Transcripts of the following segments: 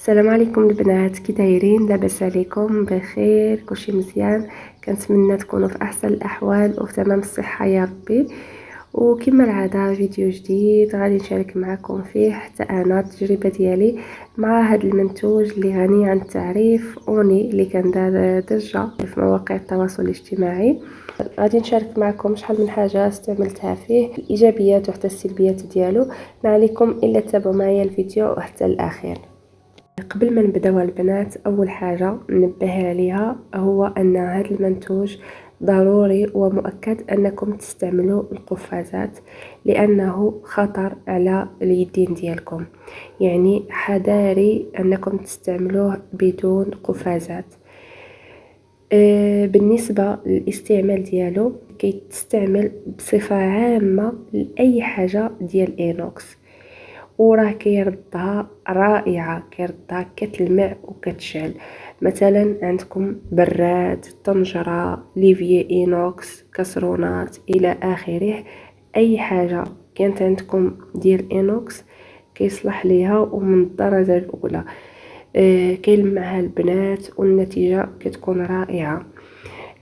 السلام عليكم البنات، كي دايرين؟ لاباس عليكم؟ بخير؟ كلشي مزيان؟ كنتمنى تكونوا في احسن الاحوال وفي تمام الصحه يا ربي. وكما العاده فيديو جديد غادي نشارك معكم فيه حتى انا التجربه ديالي مع هذا المنتوج اللي غني عن التعريف، اوني اللي كان دار ضجه في مواقع التواصل الاجتماعي. غادي نشارك معكم شحال من حاجه استعملتها فيه، الايجابيات وحتى السلبيات ديالو. ما عليكم الا تتابعوا معايا الفيديو حتى الاخير. قبل ما نبداو البنات، اول حاجه ننبه عليها هو ان هذا المنتوج ضروري ومؤكد انكم تستعملوا القفازات، لانه خطر على اليدين ديالكم. يعني حذاري انكم تستعملوه بدون قفازات. بالنسبه للاستعمال ديالو، كي تستعمل بصفه عامه لاي حاجه ديال اينوكس، وراه كيردها رائعه، كيردها كتلمع وكتشعل. مثلا عندكم براد، طنجره، ليفيي اينوكس، كسرونات الى اخره. اي حاجه كانت عندكم ديال اينوكس كيصلح ليها ومن الدرجه الاولى. كيلمعها البنات والنتيجه كتكون رائعه.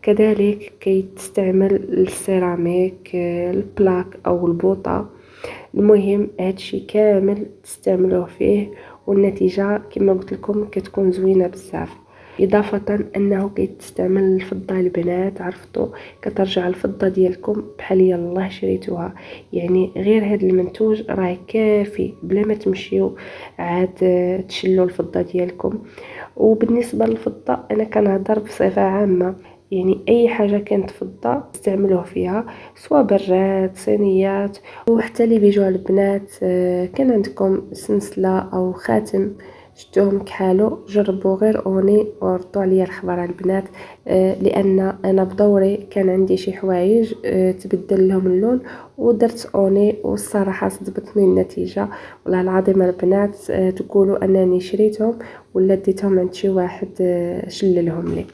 كذلك كي تستعمل السيراميك، البلاك او البوطه. المهم هادشي كامل تستعملوه فيه والنتيجه كما قلت لكم كتكون زوينه بزاف. اضافه انه كيتستعمل الفضه البنات، عرفتوا كترجع الفضه ديالكم بحال يلاه شريتوها. يعني غير هذا المنتوج راه كافي بلا ما تمشيو عاد تشلوا الفضه ديالكم. وبالنسبه للفضه انا كنهضر بصفه عامه، يعني اي حاجه كانت فضه استعملوه فيها، سواء براد، صينيات، وحتى اللي بيجوا على البنات. كان عندكم سلسله او خاتم شفتوهم كحالو، جربوا غير اوني وردوا عليا الخبر على البنات. لان انا بدوري كان عندي شي حوايج تبدل لهم اللون ودرت اوني، والصراحه صدقتني النتيجه. والله العظيم البنات تقولوا انني شريتهم ولا ديتهم عند شي واحد شللهم لي.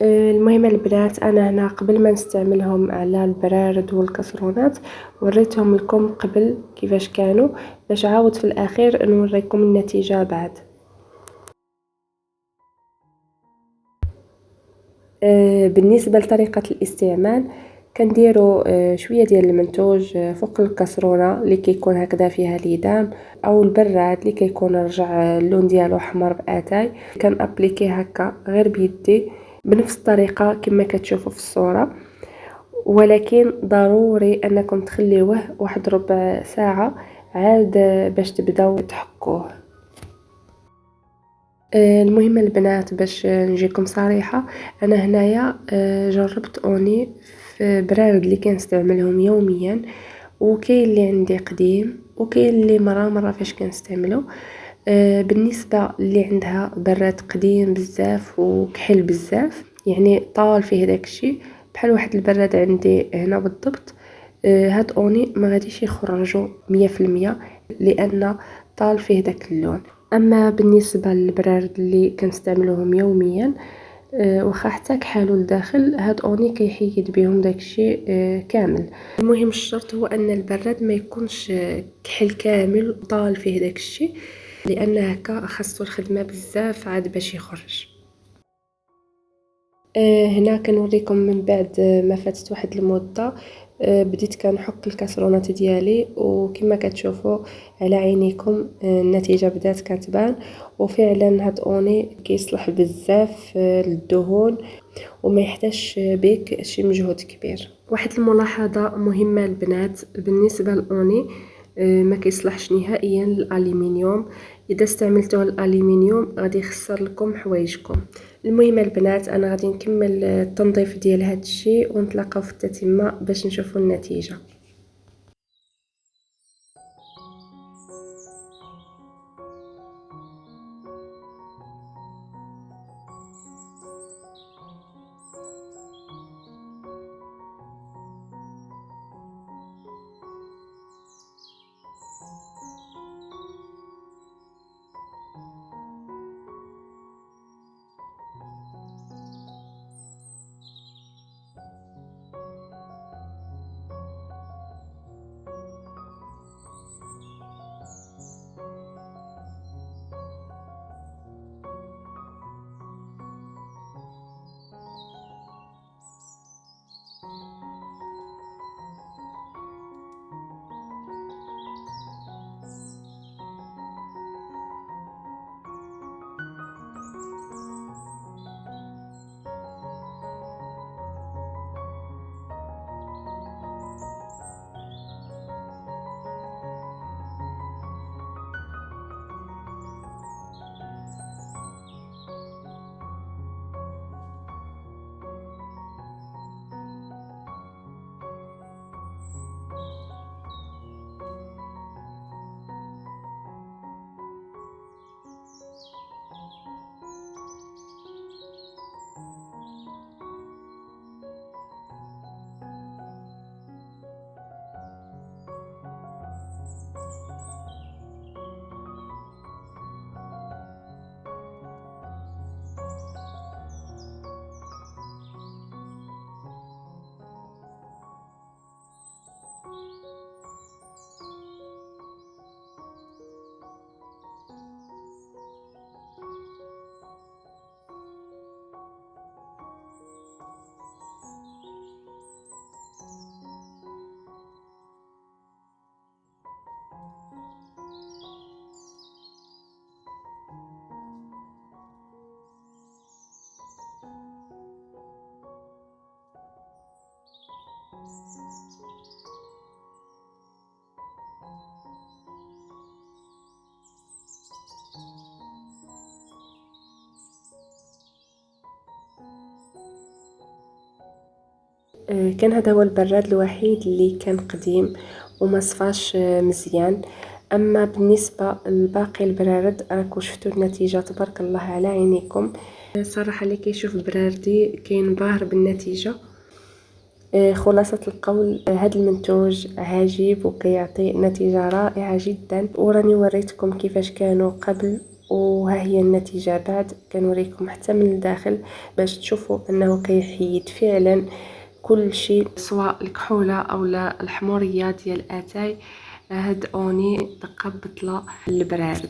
المهم البنات، انا هنا قبل ما نستعملهم على البرارد والكسرونات وريتهم لكم قبل كيفاش كانوا، باش عاود في الاخير نوريكم النتيجه بعد. بالنسبه لطريقه الاستعمال، كنديروا شويه ديال المنتوج فوق الكسرونه اللي كيكون هكذا فيها ليدام، او البراد اللي كيكون رجع اللون ديالو احمر باتاي. كنابليكي هكا غير بيدي بنفس الطريقه كما كتشوفوا في الصوره، ولكن ضروري انكم تخليوه واحد ربع ساعه عاد باش تبداو تحكوه. المهم البنات، باش نجيكم صريحه، انا هنايا جربت اوني في برارد اللي كنستعملهم يوميا، وكاين اللي عندي قديم وكاين اللي مره فاش كنستعملو. بالنسبه اللي عندها براد قديم بزاف وكحل بزاف، يعني طال فيه داكشي بحال واحد البراد عندي هنا بالضبط، هاد اوني ما غاديش يخرجوا 100%، لان طال فيه داك اللون. اما بالنسبه للبرارد اللي كنستعملوهم يوميا، واخا حتى كحالو لداخل، هاد اوني كيحيد بهم داكشي كامل. المهم الشرط هو ان البراد ما يكونش كحل كامل طال فيه داكشي، لان هكا خاصو الخدمه بزاف عاد باش يخرج. هنا كنوريكم من بعد ما فاتت واحد المده، بديت كنحك الكاسرونات ديالي، وكما كتشوفوا على عينيكم النتيجه بدات كتبان. وفعلا هاد اوني كيصلح بزاف للدهون وما يحتاجش بك شي مجهود كبير. واحد الملاحظه مهمه البنات بالنسبه للاوني، ما كيصلحش نهائيا للالومنيوم. اذا استعملتوه الالومنيوم غادي يخسر لكم حوايجكم. المهم البنات، انا غادي نكمل التنظيف ديال هذا الشيء ونتلاقاو في التتمه باش نشوفوا النتيجه. كان هذا هو البراد الوحيد اللي كان قديم وما صفاش مزيان. اما بالنسبه لباقي البرارد راكم شفتوا النتيجه تبارك الله على عينيكم. صراحه اللي كيشوف براردي كينبهر بالنتيجه. خلاصة القول هذا المنتوج عجيب وكيعطي نتيجة رائعة جدا، وراني وريتكم كيفاش كانوا قبل وها هي النتيجة بعد. كنوريكم حتى من الداخل باش تشوفوا انه كيحيد فعلا كل شيء سواء الكحولة او لا الحمورية ديال الاتاي. هاد اوني دقة بطلة البرارد.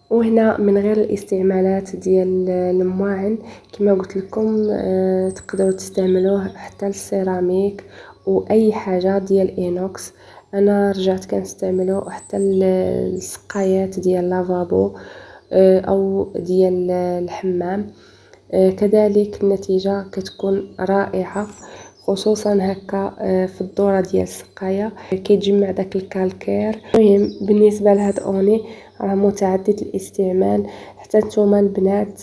وهنا من غير الاستعمالات ديال المواعن كما قلت لكم تقدروا تستعملوه حتى السيراميك واي حاجه ديال اينوكس. انا رجعت كنستعملو حتى السقايات ديال لافابو او ديال الحمام. كذلك النتيجه كتكون رائعه، خصوصا هكا في الدوره ديال السقايه كيتجمع داك الكالكير. المهم بالنسبه لهاد اوني راه متعدد الاستعمال. حتى نتوما البنات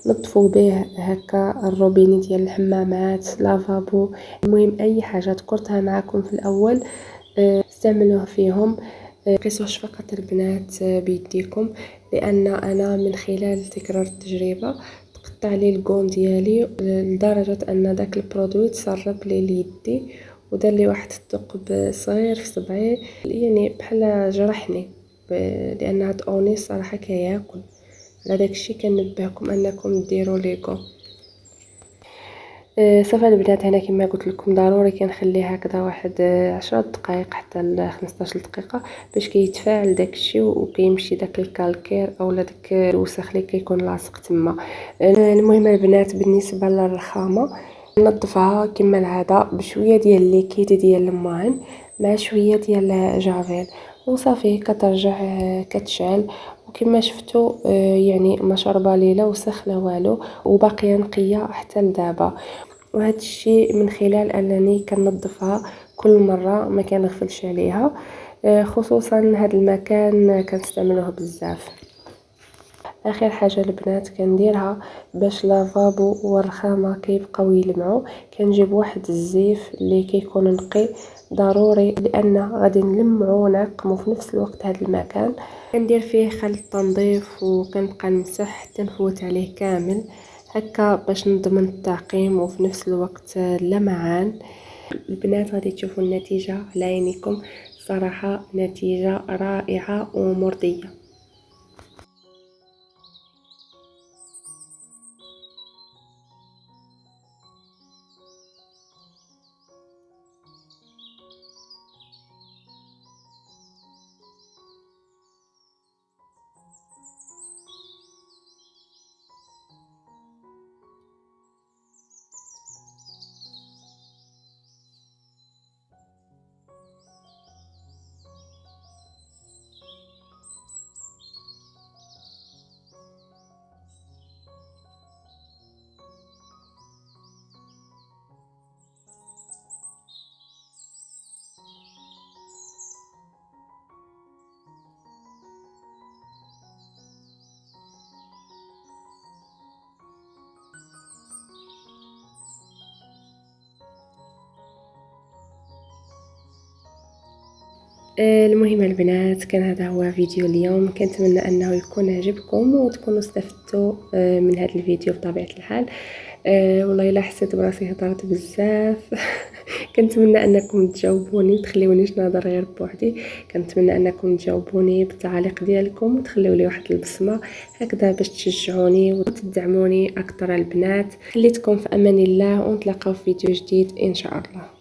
نظفوا به هكا الروبيني ديال الحمامات لافابو. المهم اي حاجه ذكرتها معكم في الاول استعملوه فيهم. قيسوش فقط البنات بيديكم، لان انا من خلال تكرار التجربه تقطع لي الكون ديالي لدرجه ان داك البرودوي تسرب لي ليدي ودار لي واحد الثقب صغير في صبعي، يعني بحال جرحني لان هاد اوني صراحه كياكل. على داكشي كنبهكم انكم ديروا ليكو. صافي البنات، هنا كما قلت لكم ضروري كنخليه هكذا واحد 10 دقائق حتى ل 15 دقيقه باش كيتفاعل داكشي وكيمشي داك الكالكير اولا داك الوسخ اللي كيكون لاصق تما. المهم البنات بالنسبه للرخامه ننظفها كما العاده بشويه ديال ليكيد ديال الماعن مع شويه ديال جافيل وصافي كترجع كتشعل. وكما شفتوا يعني ما شربه لي لا وسخ لا والو وباقيه نقيه حتى لدابا. وهذا الشيء من خلال انني كنظفها كل مره ما كنغفلش عليها. خصوصا هذا المكان كنستعملوه بزاف. اخر حاجه البنات كنديرها باش لافابو والرخامه كيبقاو يلمعوا، كنجيب واحد الزيف اللي كيكون نقي ضروري لان غادي نلمعو ونعقمو في نفس الوقت هذا المكان. كندير فيه خل التنظيف وكنبقى نمسح حتى نفوت عليه كامل هكا باش نضمن التعقيم وفي نفس الوقت اللمعان. البنات غادي تشوفوا النتيجه على عينيكم، صراحه نتيجه رائعه ومرضيه. المهم البنات، كان هذا هو فيديو اليوم. كنتمنى انه يكون عجبكم وتكونوا استفدتوا من هذا الفيديو بطبيعه الحال. والله الا حسيت براسي هضرت بزاف. كنتمنى انكم تجاوبوني وتخليونيش نهضر غير بوحدي. كنتمنى انكم تجاوبوني بالتعاليق ديالكم وتخليو لي واحد البصمه هكذا باش تشجعوني وتدعموني اكثر البنات. خليتكم في امان الله، ونتلاقاو في فيديو جديد ان شاء الله.